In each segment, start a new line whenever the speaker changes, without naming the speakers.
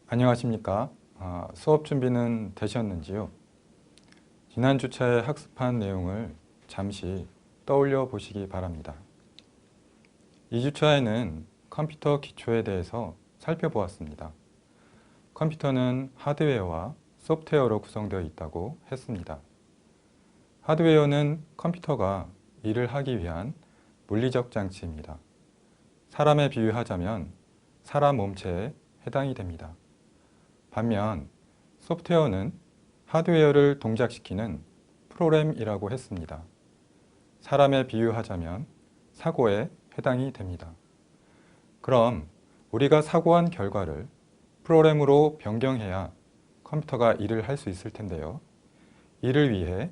안녕하십니까? 수업 준비는 되셨는지요? 지난 주차에 학습한 내용을 잠시 떠올려 보시기 바랍니다. 이 주차에는 컴퓨터 기초에 대해서 살펴보았습니다. 컴퓨터는 하드웨어와 소프트웨어로 구성되어 있다고 했습니다. 하드웨어는 컴퓨터가 일을 하기 위한 물리적 장치입니다. 사람에 비유하자면 사람 몸체에 해당이 됩니다. 반면 소프트웨어는 하드웨어를 동작시키는 프로그램이라고 했습니다. 사람에 비유하자면 사고에 해당이 됩니다. 그럼 우리가 사고한 결과를 프로그램으로 변경해야 컴퓨터가 일을 할 수 있을 텐데요. 이를 위해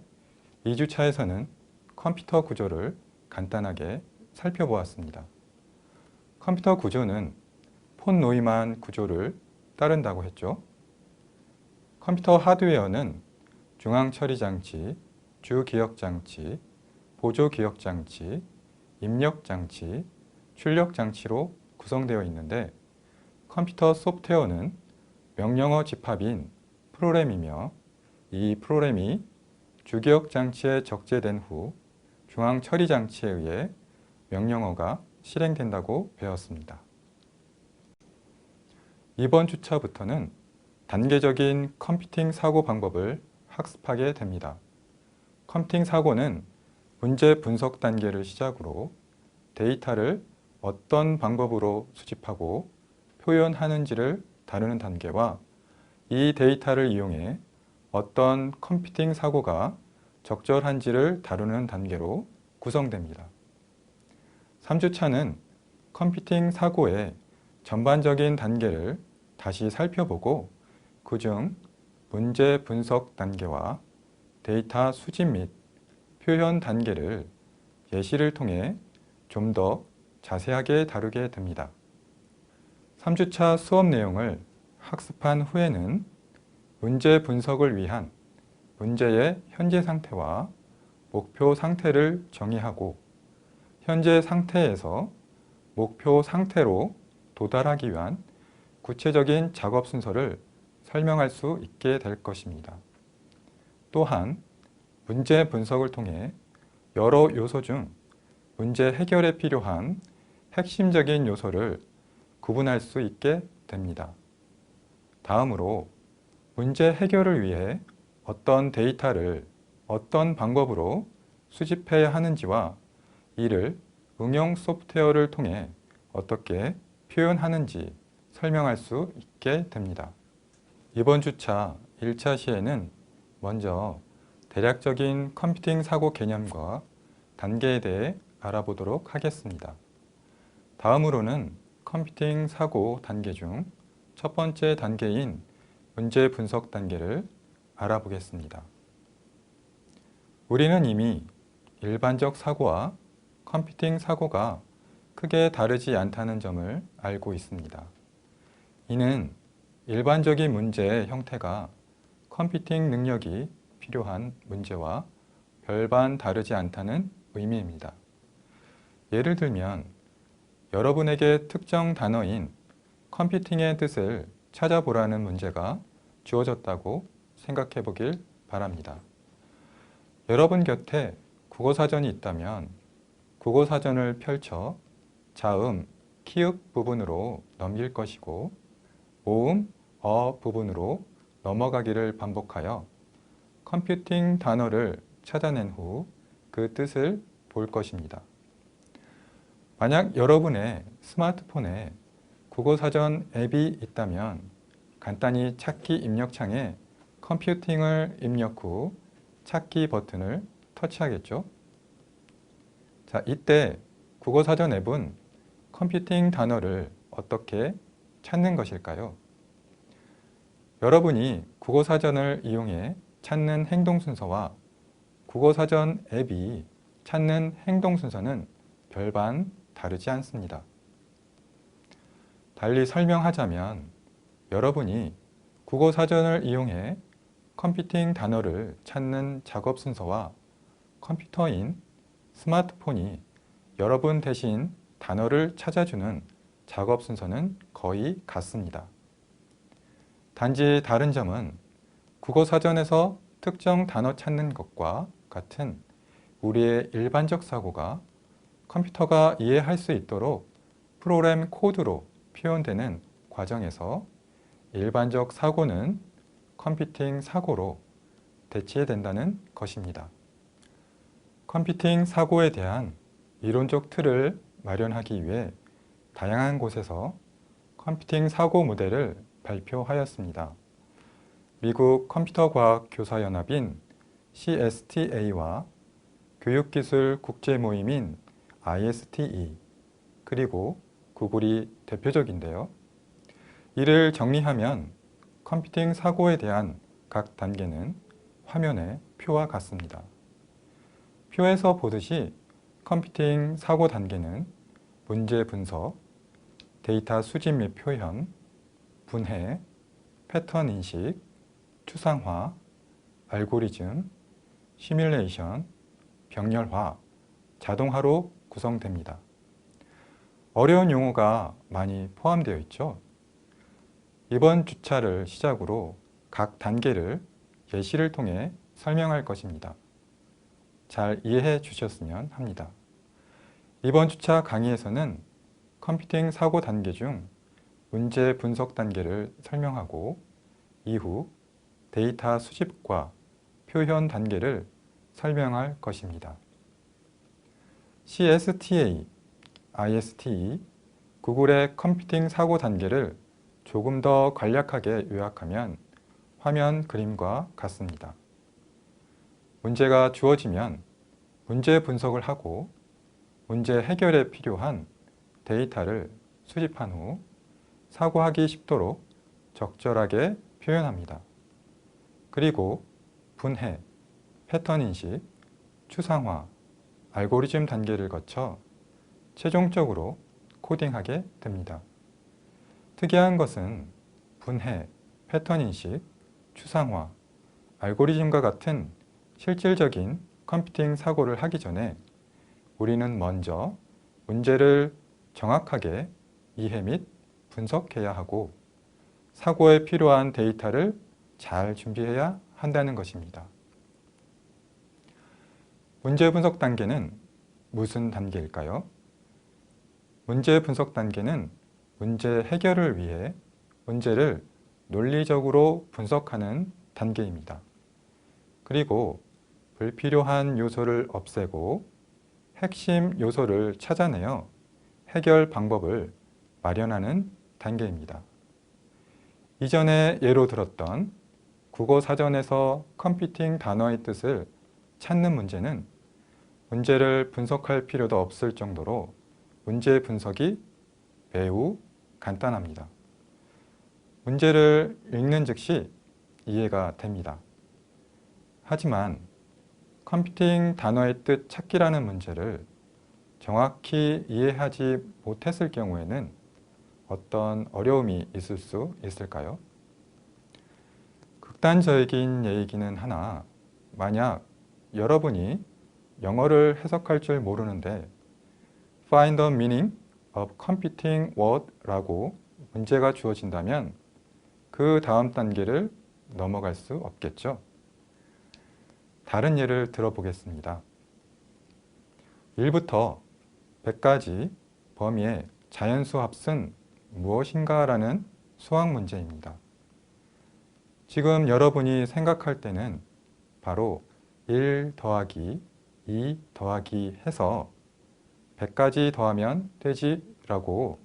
2주차에서는 컴퓨터 구조를 간단하게 살펴보았습니다. 컴퓨터 구조는 폰 노이만 구조를 따른다고 했죠. 컴퓨터 하드웨어는 중앙처리장치, 주기억장치, 보조기억장치, 입력장치, 출력장치로 구성되어 있는데 컴퓨터 소프트웨어는 명령어 집합인 프로그램이며 이 프로그램이 주기억장치에 적재된 후 중앙처리장치에 의해 명령어가 실행된다고 배웠습니다. 이번 주차부터는 단계적인 컴퓨팅 사고 방법을 학습하게 됩니다. 컴퓨팅 사고는 문제 분석 단계를 시작으로 데이터를 어떤 방법으로 수집하고 표현하는지를 다루는 단계와 이 데이터를 이용해 어떤 컴퓨팅 사고가 적절한지를 다루는 단계로 구성됩니다. 3주차는 컴퓨팅 사고의 전반적인 단계를 다시 살펴보고 그중 문제 분석 단계와 데이터 수집 및 표현 단계를 예시를 통해 좀 더 자세하게 다루게 됩니다. 3주차 수업 내용을 학습한 후에는 문제 분석을 위한 문제의 현재 상태와 목표 상태를 정의하고 현재 상태에서 목표 상태로 도달하기 위한 구체적인 작업 순서를 설명할 수 있게 될 것입니다. 또한 문제 분석을 통해 여러 요소 중 문제 해결에 필요한 핵심적인 요소를 구분할 수 있게 됩니다. 다음으로 문제 해결을 위해 어떤 데이터를 어떤 방법으로 수집해야 하는지와 이를 응용 소프트웨어를 통해 어떻게 표현하는지 설명할 수 있게 됩니다. 이번 주차 1차 시에는 먼저 대략적인 컴퓨팅 사고 개념과 단계에 대해 알아보도록 하겠습니다. 다음으로는 컴퓨팅 사고 단계 중 첫 번째 단계인 문제 분석 단계를 알아보겠습니다. 우리는 이미 일반적 사고와 컴퓨팅 사고가 크게 다르지 않다는 점을 알고 있습니다. 이는 일반적인 문제의 형태가 컴퓨팅 능력이 필요한 문제와 별반 다르지 않다는 의미입니다. 예를 들면 여러분에게 특정 단어인 컴퓨팅의 뜻을 찾아보라는 문제가 주어졌다고 생각해 보길 바랍니다. 여러분 곁에 국어사전이 있다면 국어사전을 펼쳐 자음, 키읔 부분으로 넘길 것이고 모음, 부분으로 넘어가기를 반복하여 컴퓨팅 단어를 찾아낸 후 그 뜻을 볼 것입니다. 만약 여러분의 스마트폰에 국어사전 앱이 있다면 간단히 찾기 입력창에 컴퓨팅을 입력 후 찾기 버튼을 터치하겠죠. 자, 이때 국어사전 앱은 컴퓨팅 단어를 어떻게 찾는 것일까요? 여러분이 국어사전을 이용해 찾는 행동 순서와 국어사전 앱이 찾는 행동 순서는 별반 다르지 않습니다. 달리 설명하자면 여러분이 국어사전을 이용해 컴퓨팅 단어를 찾는 작업 순서와 컴퓨터인 스마트폰이 여러분 대신 단어를 찾아주는 작업 순서는 거의 같습니다. 단지 다른 점은 국어사전에서 특정 단어 찾는 것과 같은 우리의 일반적 사고가 컴퓨터가 이해할 수 있도록 프로그램 코드로 표현되는 과정에서 일반적 사고는 컴퓨팅 사고로 대체된다는 것입니다. 컴퓨팅 사고에 대한 이론적 틀을 마련하기 위해 다양한 곳에서 컴퓨팅 사고 모델을 발표하였습니다. 미국 컴퓨터과학교사연합인 CSTA와 교육기술 국제모임인 ISTE, 그리고 구글이 대표적인데요. 이를 정리하면 컴퓨팅 사고에 대한 각 단계는 화면의 표와 같습니다. 표에서 보듯이 컴퓨팅 사고 단계는 문제 분석, 데이터 수집 및 표현, 분해, 패턴 인식, 추상화, 알고리즘, 시뮬레이션, 병렬화, 자동화로 구성됩니다. 어려운 용어가 많이 포함되어 있죠. 이번 주차를 시작으로 각 단계를 예시를 통해 설명할 것입니다. 잘 이해해 주셨으면 합니다. 이번 주차 강의에서는 컴퓨팅 사고 단계 중 문제 분석 단계를 설명하고 이후 데이터 수집과 표현 단계를 설명할 것입니다. CSTA, ISTE, 구글의 컴퓨팅 사고 단계를 조금 더 간략하게 요약하면 화면 그림과 같습니다. 문제가 주어지면 문제 분석을 하고 문제 해결에 필요한 데이터를 수집한 후 사고하기 쉽도록 적절하게 표현합니다. 그리고 분해, 패턴 인식, 추상화, 알고리즘 단계를 거쳐 최종적으로 코딩하게 됩니다. 특이한 것은 분해, 패턴 인식, 추상화, 알고리즘과 같은 실질적인 컴퓨팅 사고를 하기 전에 우리는 먼저 문제를 정확하게 이해 및 분석해야 하고 사고에 필요한 데이터를 잘 준비해야 한다는 것입니다. 문제 분석 단계는 무슨 단계일까요? 문제 분석 단계는 문제 해결을 위해 문제를 논리적으로 분석하는 단계입니다. 그리고 불필요한 요소를 없애고 핵심 요소를 찾아내어 해결 방법을 마련하는 단계입니다. 이전에 예로 들었던 국어사전에서 컴퓨팅 단어의 뜻을 찾는 문제는 문제를 분석할 필요도 없을 정도로 문제 분석이 매우 간단합니다. 문제를 읽는 즉시 이해가 됩니다. 하지만 컴퓨팅 단어의 뜻 찾기라는 문제를 정확히 이해하지 못했을 경우에는 어떤 어려움이 있을 수 있을까요? 극단적인 얘기는 하나, 만약 여러분이 영어를 해석할 줄 모르는데 Find the meaning of computing word 라고 문제가 주어진다면 그 다음 단계를 넘어갈 수 없겠죠. 다른 예를 들어보겠습니다. 1부터 100까지 범위의 자연수 합은 무엇인가 라는 수학 문제입니다. 지금 여러분이 생각할 때는 바로 1 더하기 2 더하기 해서 100까지 더하면 되지 라고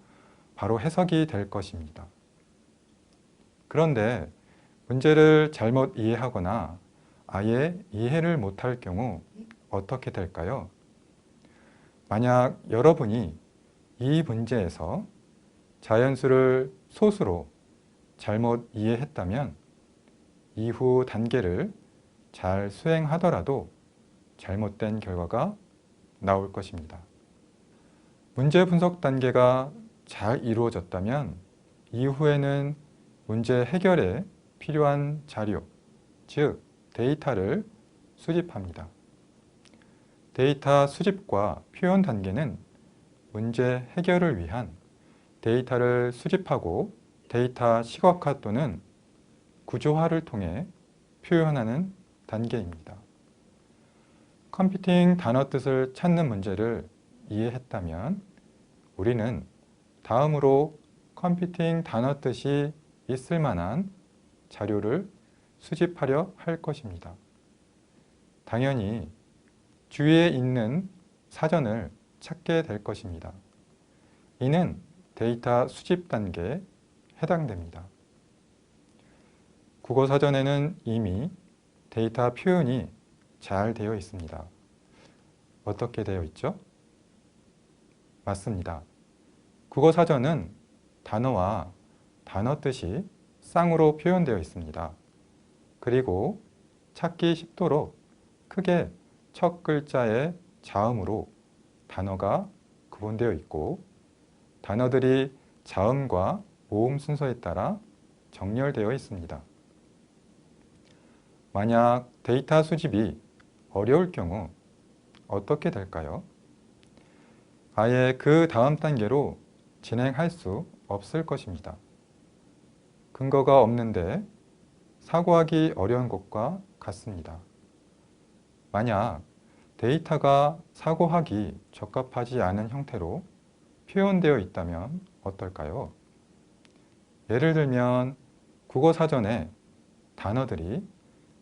바로 해석이 될 것입니다. 그런데 문제를 잘못 이해하거나 아예 이해를 못할 경우 어떻게 될까요? 만약 여러분이 이 문제에서 자연수를 소수로 잘못 이해했다면 이후 단계를 잘 수행하더라도 잘못된 결과가 나올 것입니다. 문제 분석 단계가 잘 이루어졌다면 이후에는 문제 해결에 필요한 자료, 즉 데이터를 수집합니다. 데이터 수집과 표현 단계는 문제 해결을 위한 데이터를 수집하고 데이터 시각화 또는 구조화를 통해 표현하는 단계입니다. 컴퓨팅 단어 뜻을 찾는 문제를 이해했다면 우리는 다음으로 컴퓨팅 단어 뜻이 있을 만한 자료를 수집하려 할 것입니다. 당연히 주위에 있는 사전을 찾게 될 것입니다. 이는 데이터 수집 단계에 해당됩니다. 국어사전에는 이미 데이터 표현이 잘 되어 있습니다. 어떻게 되어 있죠? 맞습니다. 국어사전은 단어와 단어 뜻이 쌍으로 표현되어 있습니다. 그리고 찾기 쉽도록 크게 첫 글자의 자음으로 단어가 구분되어 있고 단어들이 자음과 모음 순서에 따라 정렬되어 있습니다. 만약 데이터 수집이 어려울 경우 어떻게 될까요? 아예 그 다음 단계로 진행할 수 없을 것입니다. 근거가 없는데 사고하기 어려운 것과 같습니다. 만약 데이터가 사고하기 적합하지 않은 형태로 표현되어 있다면 어떨까요? 예를 들면 국어사전에 단어들이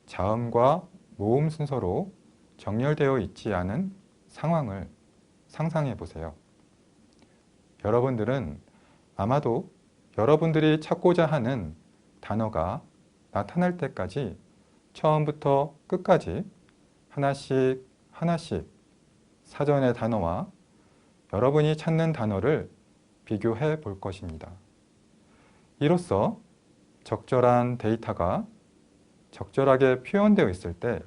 자음과 모음 순서로 정렬되어 있지 않은 상황을 상상해 보세요. 여러분들은 아마도 여러분들이 찾고자 하는 단어가 나타날 때까지 처음부터 끝까지 하나씩 사전의 단어와 여러분이 찾는 단어를 비교해 볼 것입니다. 이로써 적절한 데이터가 적절하게 표현되어 있을 때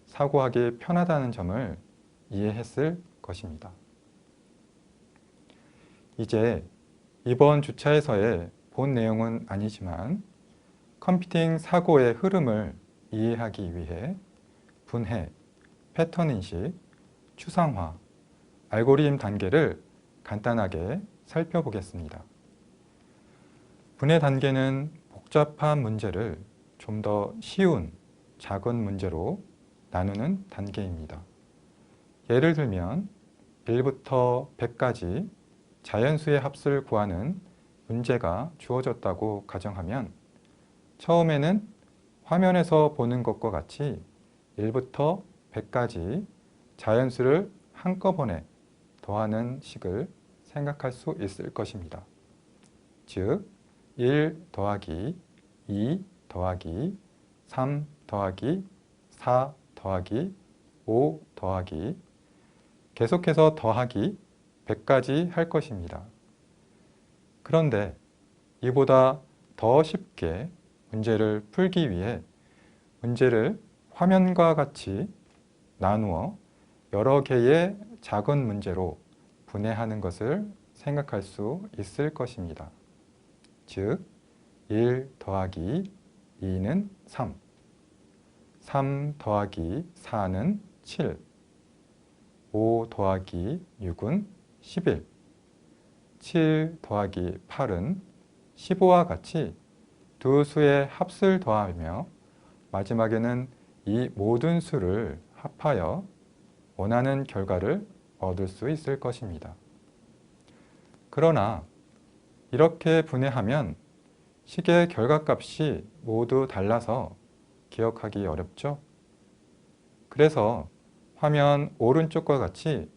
사고하기 편하다는 점을 이해했을 것입니다. 이제 이번 주차에서의 본 내용은 아니지만 컴퓨팅 사고의 흐름을 이해하기 위해 분해, 패턴 인식, 추상화, 알고리즘 단계를 간단하게 살펴보겠습니다. 분해 단계는 복잡한 문제를 좀 더 쉬운 작은 문제로 나누는 단계입니다. 예를 들면 1부터 100까지 자연수의 합수를 구하는 문제가 주어졌다고 가정하면 처음에는 화면에서 보는 것과 같이 1부터 100까지 자연수를 한꺼번에 더하는 식을 생각할 수 있을 것입니다. 즉, 1 더하기 2 더하기 3 더하기 4 더하기 5 더하기 계속해서 더하기 100까지 할 것입니다. 그런데 이보다 더 쉽게 문제를 풀기 위해 문제를 화면과 같이 나누어 여러 개의 작은 문제로 분해하는 것을 생각할 수 있을 것입니다. 즉, 1 더하기 2는 3, 3 더하기 4는 7, 5 더하기 6은 11, 7 더하기 8은 15와 같이 두 수의 합을 더하며 마지막에는 이 모든 수를 합하여 원하는 결과를 얻을 수 있을 것입니다. 그러나 이렇게 분해하면 식의 결과값이 모두 달라서 기억하기 어렵죠? 그래서 화면 오른쪽과 같이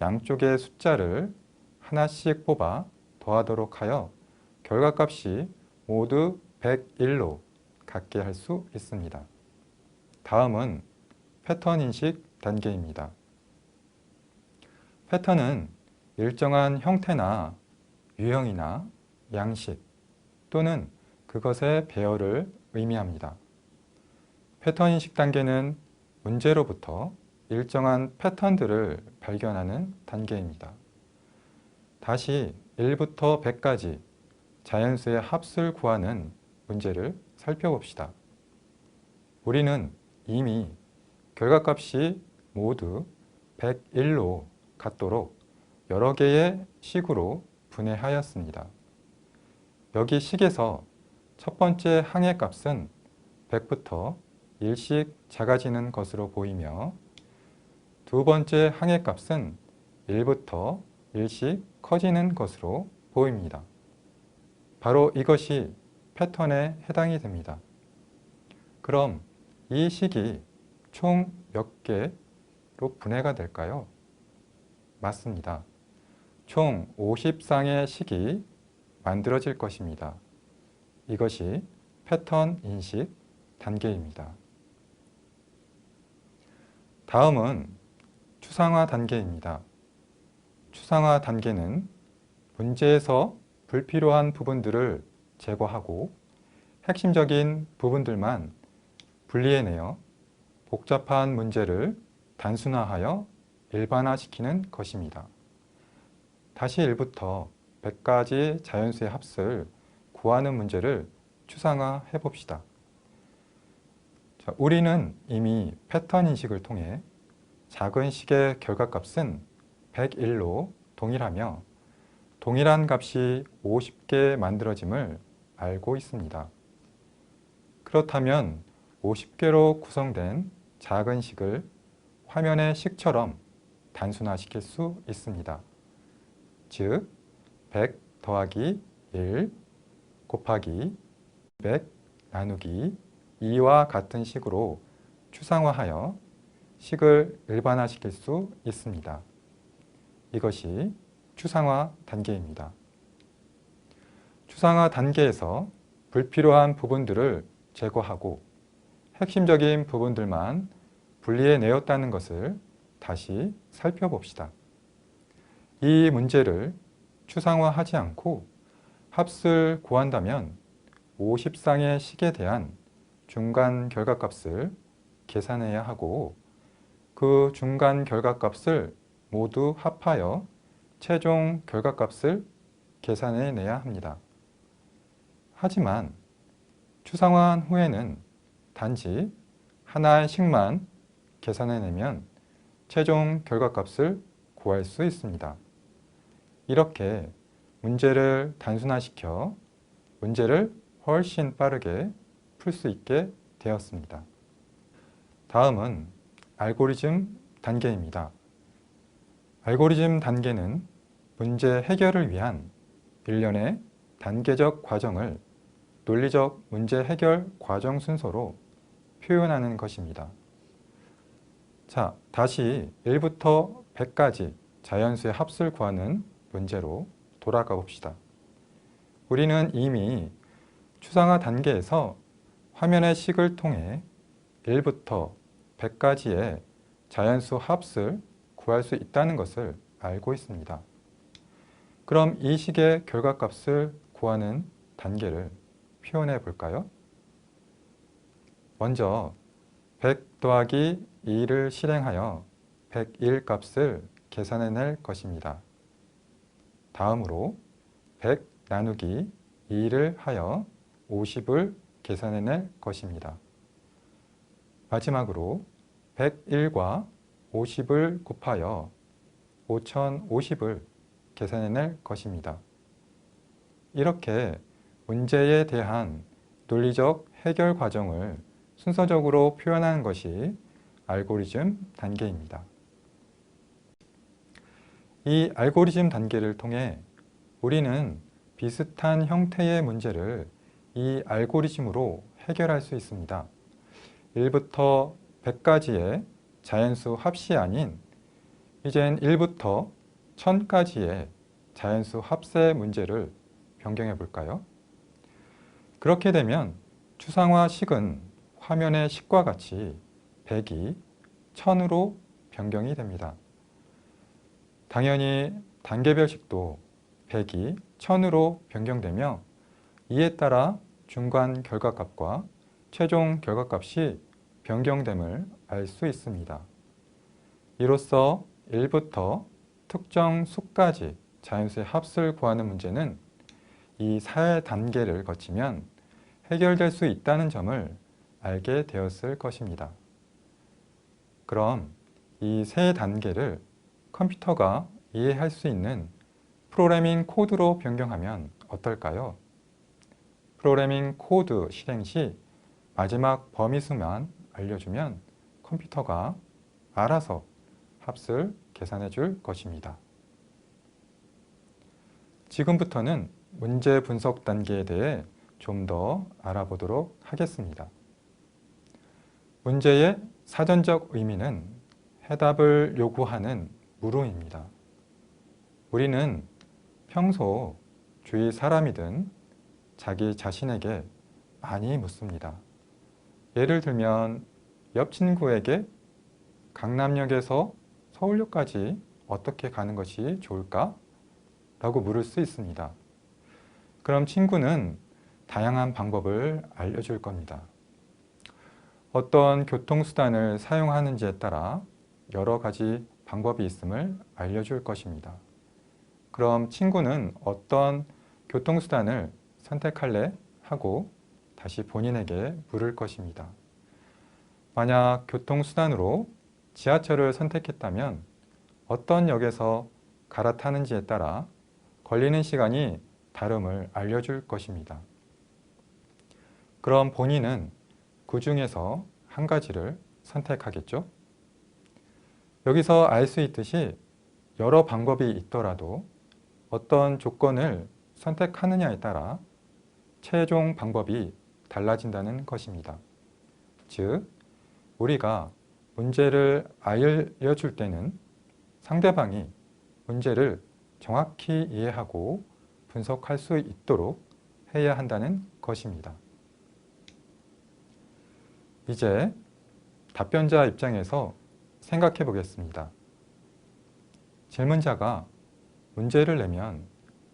양쪽의 숫자를 하나씩 뽑아 더하도록 하여 결과값이 모두 101로 같게 할 수 있습니다. 다음은 패턴 인식 단계입니다. 패턴은 일정한 형태나 유형이나 양식 또는 그것의 배열을 의미합니다. 패턴 인식 단계는 문제로부터 일정한 패턴들을 발견하는 단계입니다. 다시 1부터 100까지 자연수의 합수를 구하는 문제를 살펴봅시다. 우리는 이미 결과값이 모두 101로 같도록 여러 개의 식으로 분해하였습니다. 여기 식에서 첫 번째 항의 값은 100부터 1씩 작아지는 것으로 보이며 두 번째 항해값은 1부터 1씩 커지는 것으로 보입니다. 바로 이것이 패턴에 해당이 됩니다. 그럼 이 식이 총 몇 개로 분해가 될까요? 맞습니다. 총 50쌍의 식이 만들어질 것입니다. 이것이 패턴 인식 단계입니다. 다음은 추상화 단계입니다. 추상화 단계는 문제에서 불필요한 부분들을 제거하고 핵심적인 부분들만 분리해내어 복잡한 문제를 단순화하여 일반화시키는 것입니다. 다시 1부터 100가지 자연수의 합을 구하는 문제를 추상화해 봅시다. 우리는 이미 패턴 인식을 통해 작은 식의 결과값은 101로 동일하며 동일한 값이 50개 만들어짐을 알고 있습니다. 그렇다면 50개로 구성된 작은 식을 화면의 식처럼 단순화시킬 수 있습니다. 즉, 100 더하기 1 곱하기 100 나누기 2와 같은 식으로 추상화하여 식을 일반화시킬 수 있습니다. 이것이 추상화 단계입니다. 추상화 단계에서 불필요한 부분들을 제거하고 핵심적인 부분들만 분리해내었다는 것을 다시 살펴봅시다. 이 문제를 추상화하지 않고 합을 구한다면 50쌍의 식에 대한 중간 결과값을 계산해야 하고 그 중간 결과값을 모두 합하여 최종 결과값을 계산해내야 합니다. 하지만 추상화한 후에는 단지 하나의 식만 계산해내면 최종 결과값을 구할 수 있습니다. 이렇게 문제를 단순화시켜 문제를 훨씬 빠르게 풀 수 있게 되었습니다. 다음은 알고리즘 단계입니다. 알고리즘 단계는 문제 해결을 위한 일련의 단계적 과정을 논리적 문제 해결 과정 순서로 표현하는 것입니다. 자, 다시 1부터 100까지 자연수의 합을 구하는 문제로 돌아가 봅시다. 우리는 이미 추상화 단계에서 화면의 식을 통해 1부터 100까지의 자연수 합을 구할 수 있다는 것을 알고 있습니다. 그럼 이 식의 결과값을 구하는 단계를 표현해 볼까요? 먼저 100 더하기 2를 실행하여 101 값을 계산해낼 것입니다. 다음으로 100 나누기 2를 하여 50을 계산해낼 것입니다. 마지막으로 101과 50을 곱하여 5050을 계산해낼 것입니다. 이렇게 문제에 대한 논리적 해결 과정을 순서적으로 표현하는 것이 알고리즘 단계입니다. 이 알고리즘 단계를 통해 우리는 비슷한 형태의 문제를 이 알고리즘으로 해결할 수 있습니다. 1부터 100까지의 자연수 합이 아닌 이젠 1부터 1000까지의 자연수 합세 문제를 변경해 볼까요? 그렇게 되면 추상화 식은 화면의 식과 같이 100이 1000으로 변경이 됩니다. 당연히 단계별 식도 100이 1000으로 변경되며 이에 따라 중간 결과값과 최종 결과값이 변경됨을 알 수 있습니다. 이로써 1부터 특정 수까지 자연수의 합을 구하는 문제는 이 4단계를 거치면 해결될 수 있다는 점을 알게 되었을 것입니다. 그럼 이 3단계를 컴퓨터가 이해할 수 있는 프로그래밍 코드로 변경하면 어떨까요? 프로그래밍 코드 실행 시 마지막 범위수만 알려주면 컴퓨터가 알아서 합수를 계산해 줄 것입니다. 지금부터는 문제 분석 단계에 대해 좀 더 알아보도록 하겠습니다. 문제의 사전적 의미는 해답을 요구하는 물음입니다. 우리는 평소 주위 사람이든 자기 자신에게 많이 묻습니다. 예를 들면 옆 친구에게 강남역에서 서울역까지 어떻게 가는 것이 좋을까? 라고 물을 수 있습니다. 그럼 친구는 다양한 방법을 알려줄 겁니다. 어떤 교통수단을 사용하는지에 따라 여러 가지 방법이 있음을 알려줄 것입니다. 그럼 친구는 어떤 교통수단을 선택할래? 하고 다시 본인에게 물을 것입니다. 만약 교통수단으로 지하철을 선택했다면 어떤 역에서 갈아타는지에 따라 걸리는 시간이 다름을 알려줄 것입니다. 그럼 본인은 그 중에서 한 가지를 선택하겠죠? 여기서 알 수 있듯이 여러 방법이 있더라도 어떤 조건을 선택하느냐에 따라 최종 방법이 달라진다는 것입니다. 즉, 우리가 문제를 알려줄 때는 상대방이 문제를 정확히 이해하고 분석할 수 있도록 해야 한다는 것입니다. 이제 답변자 입장에서 생각해 보겠습니다. 질문자가 문제를 내면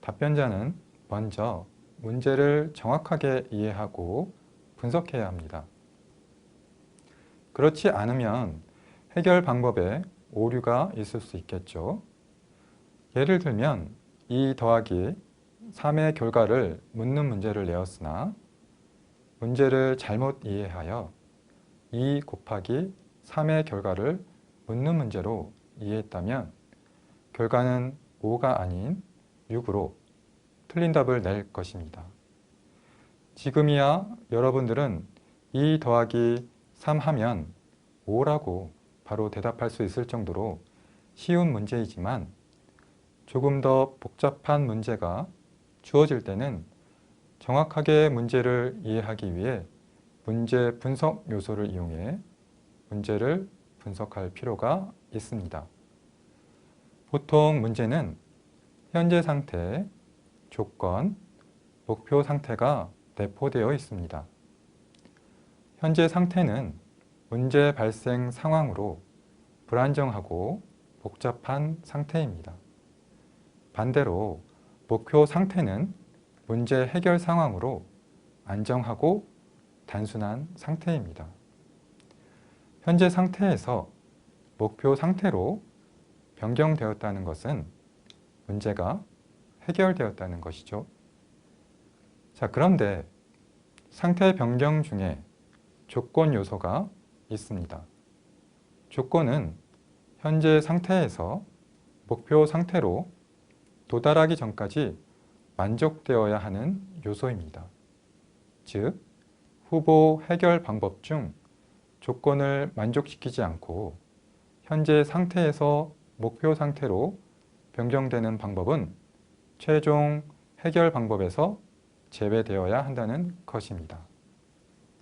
답변자는 먼저 문제를 정확하게 이해하고 분석해야 합니다. 그렇지 않으면 해결 방법에 오류가 있을 수 있겠죠. 예를 들면 2 더하기 3의 결과를 묻는 문제를 내었으나 문제를 잘못 이해하여 2 곱하기 3의 결과를 묻는 문제로 이해했다면 결과는 5가 아닌 6으로 틀린 답을 낼 것입니다. 지금이야 여러분들은 2 더하기 3 하면 5라고 바로 대답할 수 있을 정도로 쉬운 문제이지만 조금 더 복잡한 문제가 주어질 때는 정확하게 문제를 이해하기 위해 문제 분석 요소를 이용해 문제를 분석할 필요가 있습니다. 보통 문제는 현재 상태, 조건, 목표 상태가 내포되어 있습니다. 현재 상태는 문제 발생 상황으로 불안정하고 복잡한 상태입니다. 반대로 목표 상태는 문제 해결 상황으로 안정하고 단순한 상태입니다. 현재 상태에서 목표 상태로 변경되었다는 것은 문제가 해결되었다는 것이죠. 자, 그런데 상태 변경 중에 조건 요소가 있습니다. 조건은 현재 상태에서 목표 상태로 도달하기 전까지 만족되어야 하는 요소입니다. 즉, 후보 해결 방법 중 조건을 만족시키지 않고 현재 상태에서 목표 상태로 변경되는 방법은 최종 해결 방법에서 제외되어야 한다는 것입니다.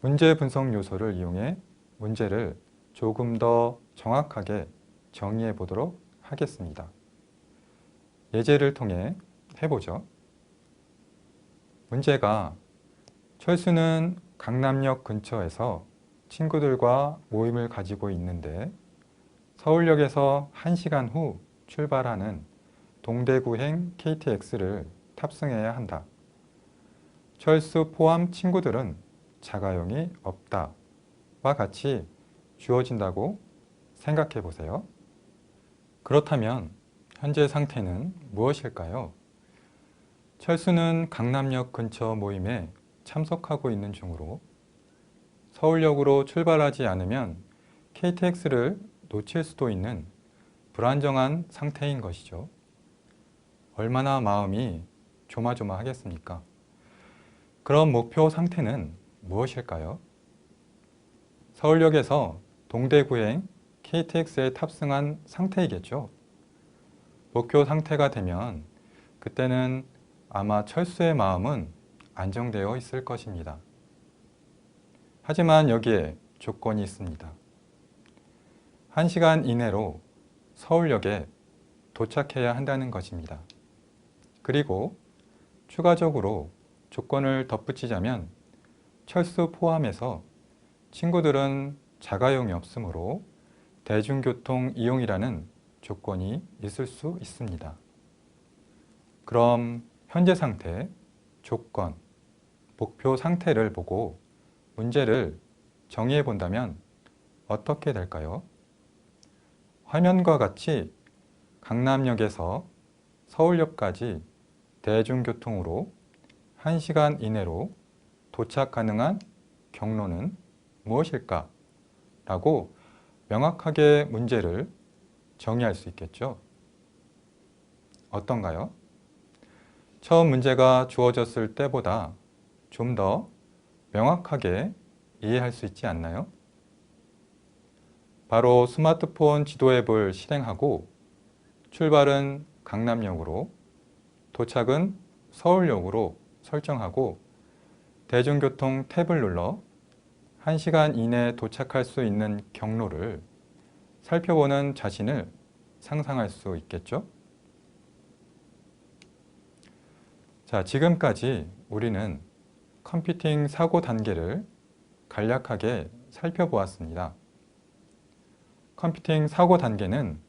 문제 분석 요소를 이용해 문제를 조금 더 정확하게 정의해 보도록 하겠습니다. 예제를 통해 해보죠. 문제가 철수는 강남역 근처에서 친구들과 모임을 가지고 있는데 서울역에서 1시간 후 출발하는 동대구행 KTX를 탑승해야 한다. 철수 포함 친구들은 자가용이 없다. 와 같이 주어진다고 생각해 보세요. 그렇다면 현재 상태는 무엇일까요? 철수는 강남역 근처 모임에 참석하고 있는 중으로 서울역으로 출발하지 않으면 KTX를 놓칠 수도 있는 불안정한 상태인 것이죠. 얼마나 마음이 조마조마하겠습니까? 그럼 목표 상태는 무엇일까요? 서울역에서 동대구행 KTX에 탑승한 상태이겠죠. 목표 상태가 되면 그때는 아마 철수의 마음은 안정되어 있을 것입니다. 하지만 여기에 조건이 있습니다. 1시간 이내로 서울역에 도착해야 한다는 것입니다. 그리고 추가적으로 조건을 덧붙이자면 철수 포함해서 친구들은 자가용이 없으므로 대중교통 이용이라는 조건이 있을 수 있습니다. 그럼 현재 상태, 조건, 목표 상태를 보고 문제를 정의해 본다면 어떻게 될까요? 화면과 같이 강남역에서 서울역까지 대중교통으로 1시간 이내로 도착 가능한 경로는 무엇일까? 라고 명확하게 문제를 정의할 수 있겠죠. 어떤가요? 처음 문제가 주어졌을 때보다 좀 더 명확하게 이해할 수 있지 않나요? 바로 스마트폰 지도 앱을 실행하고 출발은 강남역으로, 도착은 서울역으로 설정하고 대중교통 탭을 눌러 1시간 이내에 도착할 수 있는 경로를 살펴보는 자신을 상상할 수 있겠죠? 자, 지금까지 우리는 컴퓨팅 사고 단계를 간략하게 살펴보았습니다. 컴퓨팅 사고 단계는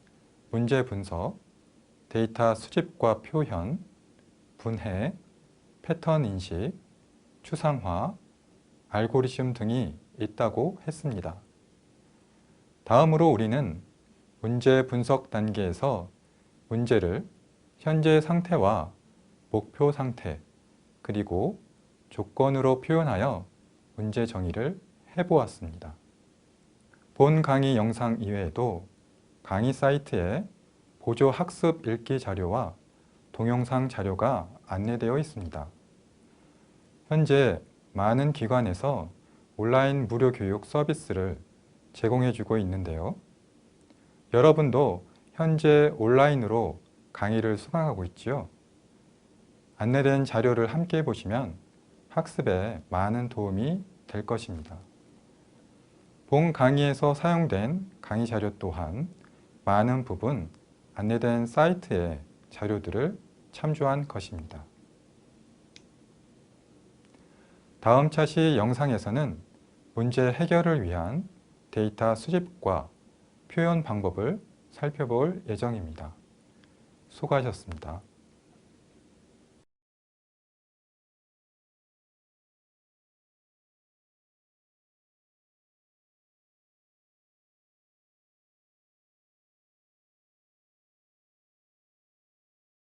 문제 분석, 데이터 수집과 표현, 분해, 패턴 인식, 추상화, 알고리즘 등이 있다고 했습니다. 다음으로 우리는 문제 분석 단계에서 문제를 현재 상태와 목표 상태, 그리고 조건으로 표현하여 문제 정의를 해보았습니다. 본 강의 영상 이외에도 강의 사이트에 보조 학습 읽기 자료와 동영상 자료가 안내되어 있습니다. 현재 많은 기관에서 온라인 무료 교육 서비스를 제공해주고 있는데요. 여러분도 현재 온라인으로 강의를 수강하고 있지요. 안내된 자료를 함께 보시면 학습에 많은 도움이 될 것입니다. 본 강의에서 사용된 강의 자료 또한 많은 부분 안내된 사이트의 자료들을 참조한 것입니다. 다음 차시 영상에서는 문제 해결을 위한 데이터 수집과 표현 방법을 살펴볼 예정입니다. 수고하셨습니다.